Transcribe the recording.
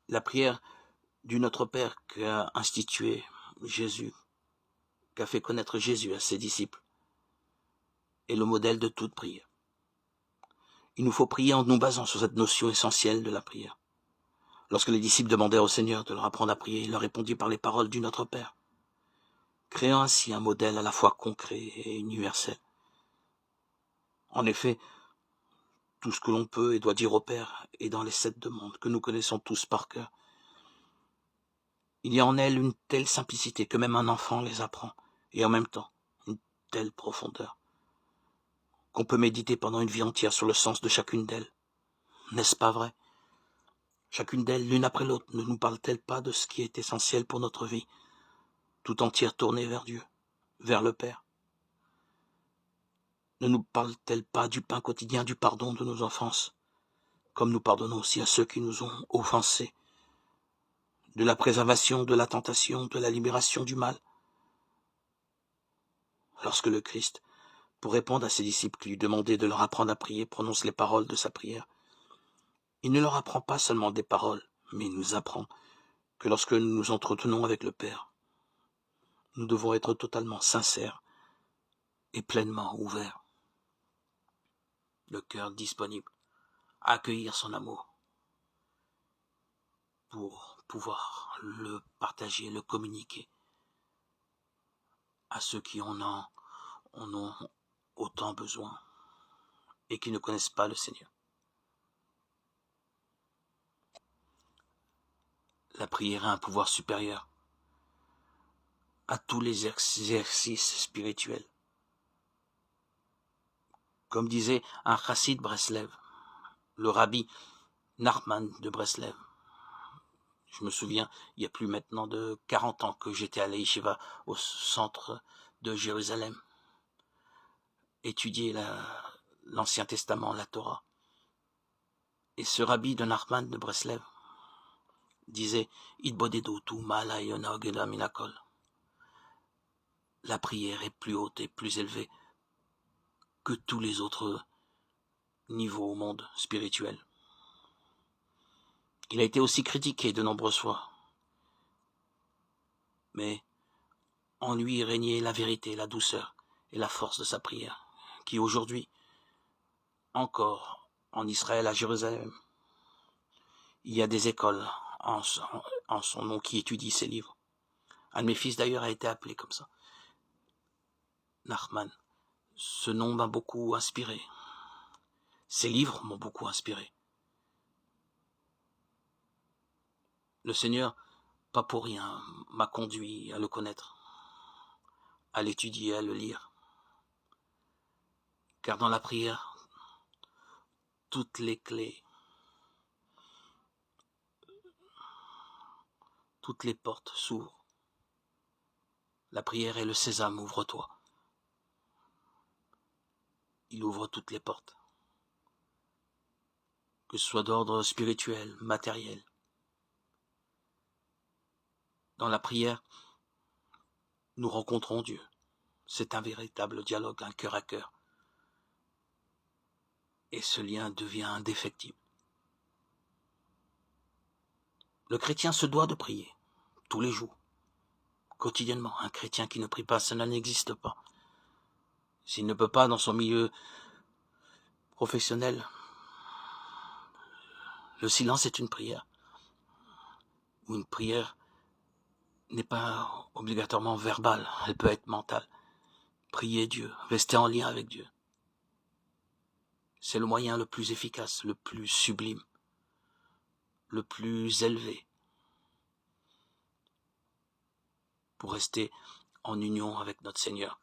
La prière du Notre Père qu'a institué Jésus, qu'a fait connaître Jésus à ses disciples, est le modèle de toute prière. Il nous faut prier en nous basant sur cette notion essentielle de la prière. Lorsque les disciples demandèrent au Seigneur de leur apprendre à prier, il leur répondit par les paroles du Notre Père, créant ainsi un modèle à la fois concret et universel. En effet, tout ce que l'on peut et doit dire au Père est dans les 7 demandes que nous connaissons tous par cœur. Il y a en elles une telle simplicité que même un enfant les apprend, et en même temps, une telle profondeur, qu'on peut méditer pendant une vie entière sur le sens de chacune d'elles. N'est-ce pas vrai? Chacune d'elles, l'une après l'autre, ne nous parle-t-elle pas de ce qui est essentiel pour notre vie, tout entière tournée vers Dieu, vers le Père? Ne nous parle-t-elle pas du pain quotidien, du pardon de nos offenses, comme nous pardonnons aussi à ceux qui nous ont offensés, de la préservation de la tentation, de la libération du mal? Lorsque le Christ, pour répondre à ses disciples qui lui demandaient de leur apprendre à prier, prononce les paroles de sa prière, il ne leur apprend pas seulement des paroles, mais il nous apprend que lorsque nous nous entretenons avec le Père, nous devons être totalement sincères et pleinement ouverts, le cœur disponible à accueillir son amour pour pouvoir le partager, le communiquer à ceux qui en ont autant besoin et qui ne connaissent pas le Seigneur. La prière a un pouvoir supérieur à tous les exercices spirituels. Comme disait un chassid Breslev, le rabbi Nachman de Breslev. Je me souviens, il y a plus maintenant de 40 ans que j'étais à la Yeshiva au centre de Jérusalem, étudier l'Ancien Testament, la Torah. Et ce rabbi de Nachman de Breslev disait la prière est plus haute et plus élevée que tous les autres niveaux au monde spirituel. Il a été aussi critiqué de nombreuses fois, mais en lui régnait la vérité, la douceur et la force de sa prière, qui aujourd'hui, encore en Israël, à Jérusalem, il y a des écoles en son nom qui étudient ses livres. Un de mes fils d'ailleurs a été appelé comme ça, Nachman. Ce nom m'a beaucoup inspiré. Ses livres m'ont beaucoup inspiré. Le Seigneur, pas pour rien, m'a conduit à le connaître, à l'étudier, à le lire. Car dans la prière, toutes les clés, toutes les portes s'ouvrent. La prière est le sésame, ouvre-toi. Il ouvre toutes les portes, que ce soit d'ordre spirituel, matériel. Dans la prière, nous rencontrons Dieu. C'est un véritable dialogue, un cœur à cœur. Et ce lien devient indéfectible. Le chrétien se doit de prier, tous les jours, quotidiennement. Un chrétien qui ne prie pas, cela n'existe pas. S'il ne peut pas dans son milieu professionnel, le silence est une prière. Ou une prière n'est pas obligatoirement verbale, elle peut être mentale. Prier Dieu, rester en lien avec Dieu. C'est le moyen le plus efficace, le plus sublime, le plus élevé pour rester en union avec notre Seigneur.